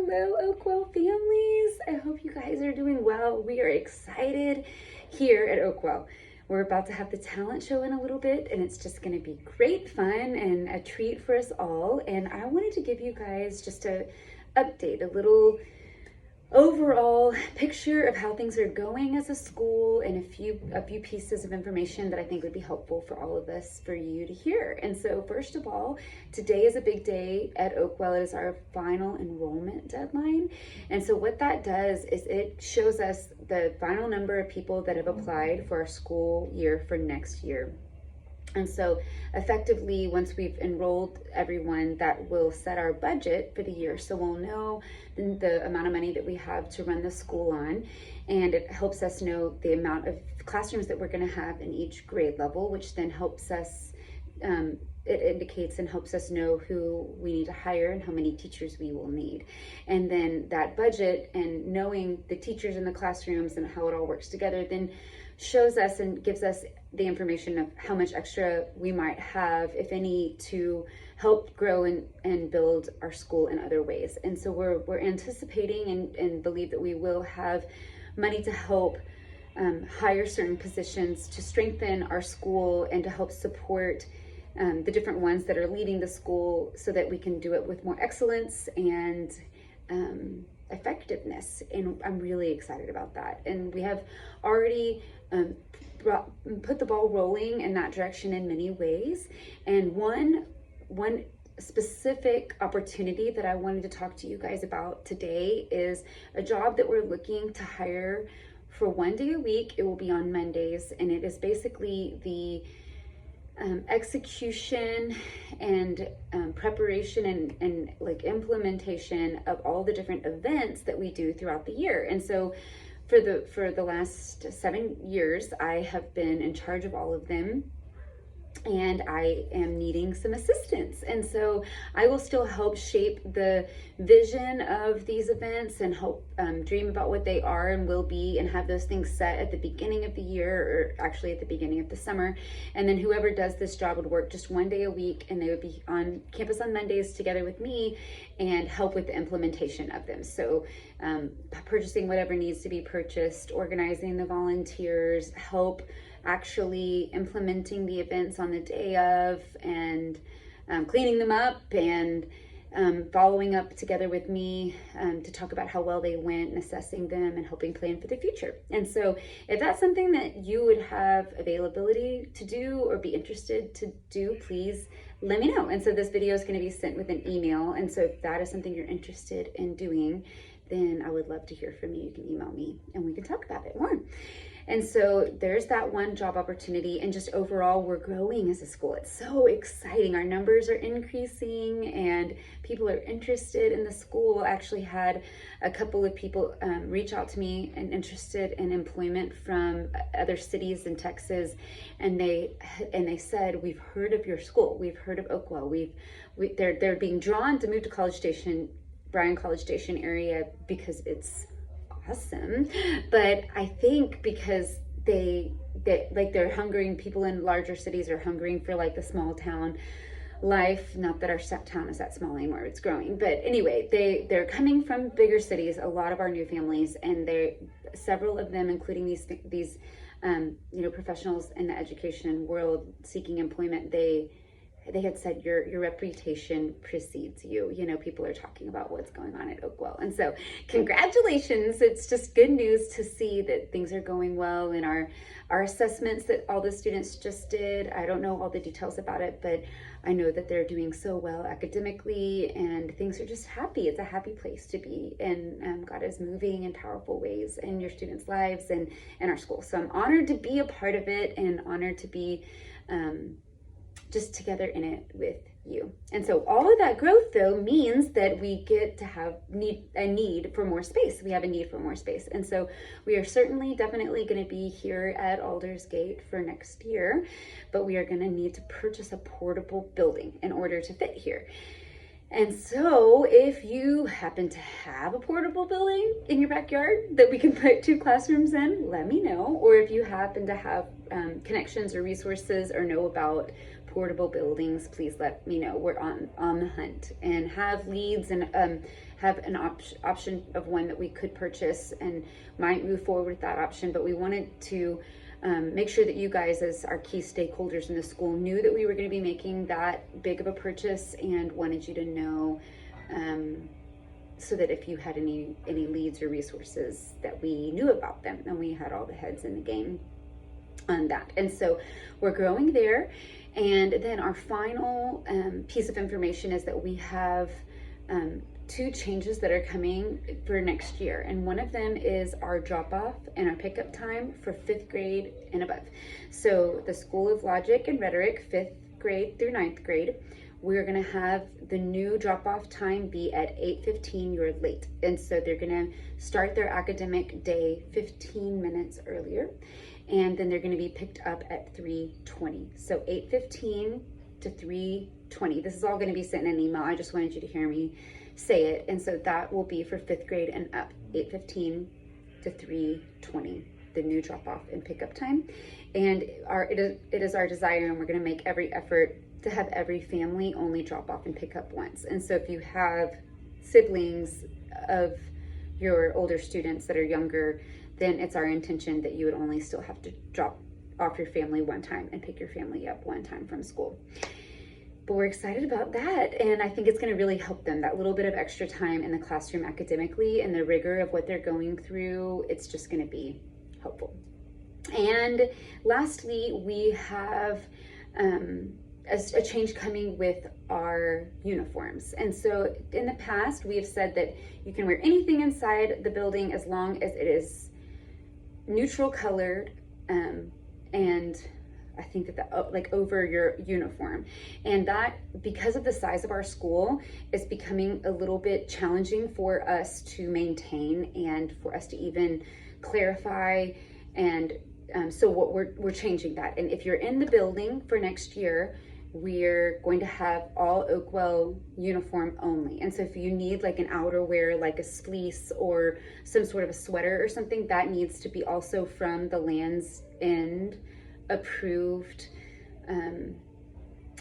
Hello, Oakwell families. I hope you guys are doing well. We are excited here at Oakwell. We're about to have the talent show in a little bit, and it's just going to be great fun and a treat for us all. And I wanted to give you guys just a update, a little overall picture of how things are going as a school, and a few pieces of information that I think would be helpful for all of us, for you to hear. And so first of all, today is a big day at Oakwell. It is our final enrollment deadline. And so what that does is it shows us the final number of people that have applied for our school year for next year. And so effectively, once we've enrolled everyone, that will set our budget for the year. So we'll know the amount of money that we have to run the school on, and it helps us know the amount of classrooms that we're going to have in each grade level, which then helps us, it indicates and helps us know who we need to hire and how many teachers we will need. And then that budget and knowing the teachers in the classrooms and how it all works together then shows us and gives us the information of how much extra we might have, if any, to help grow and build our school in other ways. And so we're anticipating and believe that we will have money to help hire certain positions to strengthen our school and to help support the different ones that are leading the school, so that we can do it with more excellence and effectiveness. And I'm really excited about that. And we have already put the ball rolling in that direction in many ways. And one specific opportunity that I wanted to talk to you guys about today is a job that we're looking to hire for 1 day a week. It will be on Mondays, and it is basically the execution and preparation and like implementation of all the different events that we do throughout the year. And so for the last 7 years, I have been in charge of all of them, and I am needing some assistance. And so I will still help shape the vision of these events and help dream about what they are and will be, and have those things set at the beginning of the year, or actually at the beginning of the summer. And then whoever does this job would work just 1 day a week, and they would be on campus on Mondays together with me and help with the implementation of them. So purchasing whatever needs to be purchased, organizing the volunteers, help actually implementing the events on the day of, and cleaning them up, and following up together with me to talk about how well they went, and assessing them and helping plan for the future. And so if that's something that you would have availability to do or be interested to do, please let me know. And so this video is going to be sent with an email. And so if that is something you're interested in doing, then I would love to hear from you. You can email me and we can talk about it more. And so there's that one job opportunity. And just overall, we're growing as a school. It's so exciting. Our numbers are increasing and people are interested in the school. Actually had a couple of people reach out to me and interested in employment from other cities in Texas. And they said, we've heard of your school. We've heard of Oakwell. They're being drawn to move to College Station, Bryan College Station area, because it's awesome. But I think because they're hungering, people in larger cities are hungering for like the small town life. Not that our town is that small anymore, it's growing. But anyway, they're coming from bigger cities, a lot of our new families, and several of them, including these professionals in the education world seeking employment, they had said your reputation precedes you. People are talking about what's going on at Oakwell. And so congratulations. It's just good news to see that things are going well. And our assessments that all the students just did, I don't know all the details about it, but I know that they're doing so well academically, and things are just happy. It's a happy place to be. And God is moving in powerful ways in your students' lives and in our school. So I'm honored to be a part of it, and honored to be just together in it with you. And so all of that growth, though, means that we get to have a need for more space. We have a need for more space. And so we are definitely going to be here at Aldersgate for next year, but we are going to need to purchase a portable building in order to fit here. And so if you happen to have a portable building in your backyard that we can put 2 classrooms in, let me know. Or if you happen to have connections or resources or know about portable buildings, please let me know. We're on the hunt and have leads and have an option of one that we could purchase and might move forward with that option. But we wanted to make sure that you guys, as our key stakeholders in the school, knew that we were going to be making that big of a purchase, and wanted you to know, so that if you had any leads or resources, that we knew about them and we had all the heads in the game on that. And so we're growing there. And then our final piece of information is that we have 2 changes that are coming for next year. And one of them is our drop-off and our pickup time for 5th grade and above. So the School of Logic and Rhetoric, 5th grade through 9th grade, we're gonna have the new drop-off time be at 8:15, you're late. And so they're gonna start their academic day 15 minutes earlier. And then they're gonna be picked up at 3:20. So 8:15 to 3:20. This is all gonna be sent in an email. I just wanted you to hear me say it. And so that will be for 5th grade and up, 8:15 to 3:20, the new drop-off and pickup time. And it is our desire, and we're gonna make every effort to have every family only drop off and pick up once. And so if you have siblings of your older students that are younger, then it's our intention that you would only still have to drop off your family one time and pick your family up one time from school. But we're excited about that, and I think it's going to really help them, that little bit of extra time in the classroom academically and the rigor of what they're going through. It's just going to be helpful. And lastly, we have a change coming with our uniforms. And so in the past, we have said that you can wear anything inside the building as long as it is neutral colored, and I think that like over your uniform. And that, because of the size of our school, is becoming a little bit challenging for us to maintain and for us to even clarify. And so what we're changing that. And if you're in the building for next year, we're going to have all Oakwell uniform only. And so if you need like an outerwear, like a fleece or some sort of a sweater or something, that needs to be also from the Land's End approved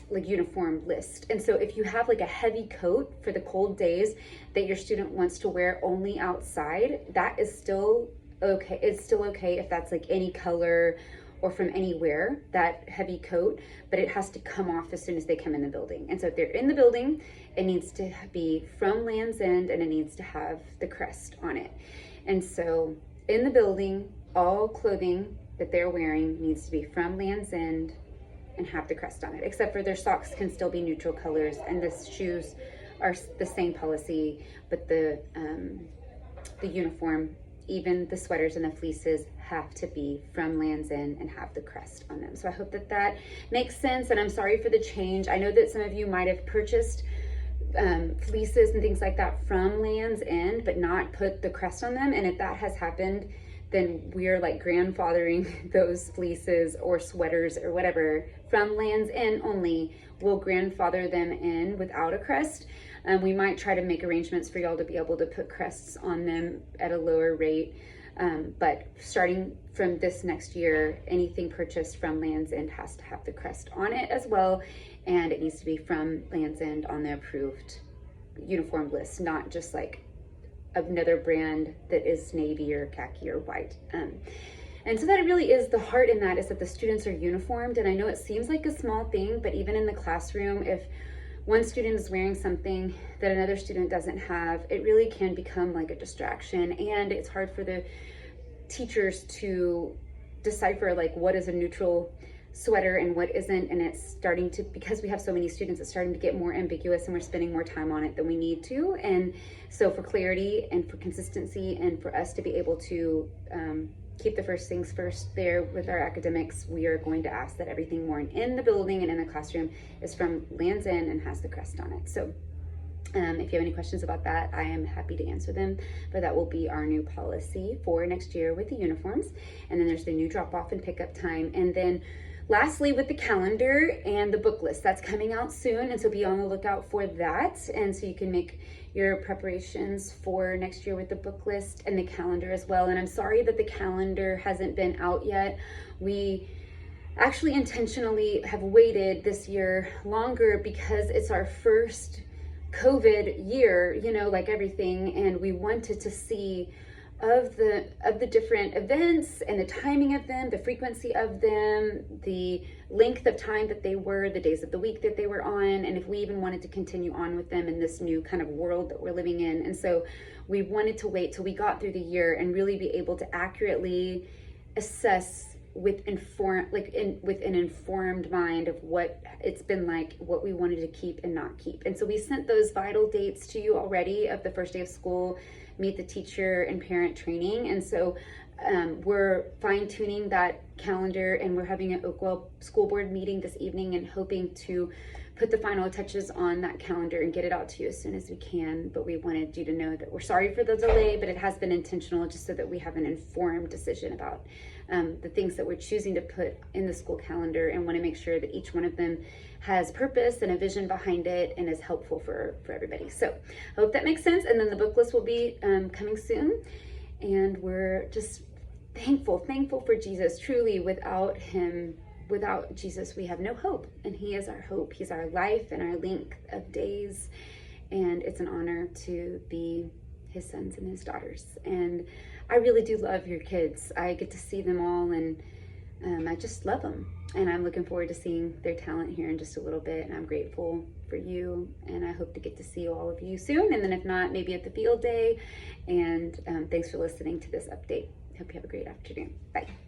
like uniform list. And so if you have like a heavy coat for the cold days that your student wants to wear only outside, that is still okay. It's still okay if that's like any color or from anywhere, that heavy coat, but it has to come off as soon as they come in the building. And so if they're in the building, it needs to be from Land's End, and it needs to have the crest on it. And so in the building, all clothing that they're wearing needs to be from Land's End and have the crest on it, except for their socks can still be neutral colors, and the shoes are the same policy, but the uniform, even the sweaters and the fleeces, have to be from Land's End and have the crest on them. So I hope that that makes sense, and I'm sorry for the change. I know that some of you might have purchased fleeces and things like that from Land's End, but not put the crest on them. And if that has happened, then we're like grandfathering those fleeces or sweaters or whatever from Land's End only. We'll grandfather them in without a crest. We might try to make arrangements for y'all to be able to put crests on them at a lower rate. But starting from this next year, anything purchased from Land's End has to have the crest on it as well. And it needs to be from Land's End on the approved uniform list, not just like another brand that is navy or khaki or white. And so that really is the heart in that, is that the students are uniformed. And I know it seems like a small thing, but even in the classroom, if one student is wearing something that another student doesn't have, it really can become like a distraction. And it's hard for the teachers to decipher like what is a neutral sweater and what isn't. And it's starting to, because we have so many students, it's starting to get more ambiguous, and we're spending more time on it than we need to. And so for clarity and for consistency and for us to be able to keep the first things first there with our academics, we are going to ask that everything worn in the building and in the classroom is from Land's End and has the crest on it. So if you have any questions about that, I am happy to answer them, but that will be our new policy for next year with the uniforms. And then there's the new drop-off and pickup time. And then lastly, with the calendar and the book list, that's coming out soon, and so be on the lookout for that. And so you can make your preparations for next year with the book list and the calendar as well. And I'm sorry that the calendar hasn't been out yet. We actually intentionally have waited this year longer because it's our first COVID year, you know, like everything, and we wanted to see of the different events and the timing of them, the frequency of them, the length of time that they were, the days of the week that they were on, and if we even wanted to continue on with them in this new kind of world that we're living in. And so we wanted to wait till we got through the year and really be able to accurately assess with with an informed mind of what it's been like, what we wanted to keep and not keep. And so we sent those vital dates to you already of the first day of school, meet the teacher and parent training. And so we're fine-tuning that calendar, and we're having an Oakwell school board meeting this evening and hoping to put the final touches on that calendar and get it out to you as soon as we can. But we wanted you to know that we're sorry for the delay, but it has been intentional, just so that we have an informed decision about the things that we're choosing to put in the school calendar, and want to make sure that each one of them has purpose and a vision behind it and is helpful for everybody. So I hope that makes sense. And then the book list will be coming soon. And we're just thankful for Jesus. Truly, without him, without Jesus, we have no hope. And he is our hope. He's our life and our length of days. And it's an honor to be his sons and his daughters. And I really do love your kids. I get to see them all, and I just love them. And I'm looking forward to seeing their talent here in just a little bit. And I'm grateful for you. And I hope to get to see all of you soon. And then if not, maybe at the field day. And thanks for listening to this update. Hope you have a great afternoon. Bye.